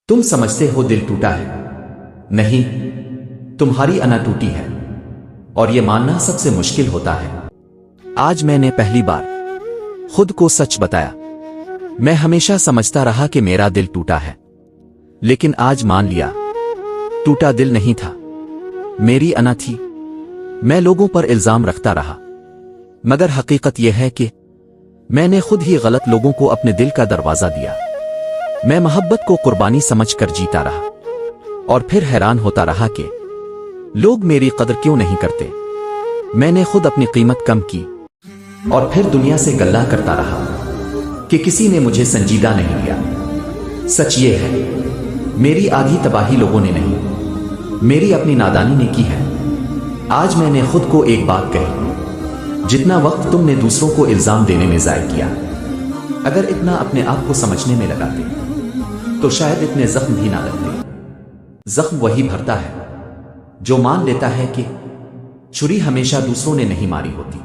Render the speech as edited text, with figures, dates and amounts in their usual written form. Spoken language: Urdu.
تم سمجھتے ہو دل ٹوٹا ہے، نہیں، تمہاری انا ٹوٹی ہے، اور یہ ماننا سب سے مشکل ہوتا ہے۔ آج میں نے پہلی بار خود کو سچ بتایا۔ میں ہمیشہ سمجھتا رہا کہ میرا دل ٹوٹا ہے، لیکن آج مان لیا ٹوٹا دل نہیں تھا، میری انا تھی۔ میں لوگوں پر الزام رکھتا رہا، مگر حقیقت یہ ہے کہ میں نے خود ہی غلط لوگوں کو اپنے دل کا دروازہ دیا۔ میں محبت کو قربانی سمجھ کر جیتا رہا، اور پھر حیران ہوتا رہا کہ لوگ میری قدر کیوں نہیں کرتے۔ میں نے خود اپنی قیمت کم کی، اور پھر دنیا سے گلہ کرتا رہا کہ کسی نے مجھے سنجیدہ نہیں لیا۔ سچ یہ ہے، میری آدھی تباہی لوگوں نے نہیں، میری اپنی نادانی نے کی ہے۔ آج میں نے خود کو ایک بات کہی، جتنا وقت تم نے دوسروں کو الزام دینے میں ضائع کیا، اگر اتنا اپنے آپ کو سمجھنے میں لگاتے تو شاید اتنے زخم بھی نہ لگتے۔ زخم وہی بھرتا ہے جو مان لیتا ہے کہ چھری ہمیشہ دوسروں نے نہیں ماری ہوتی۔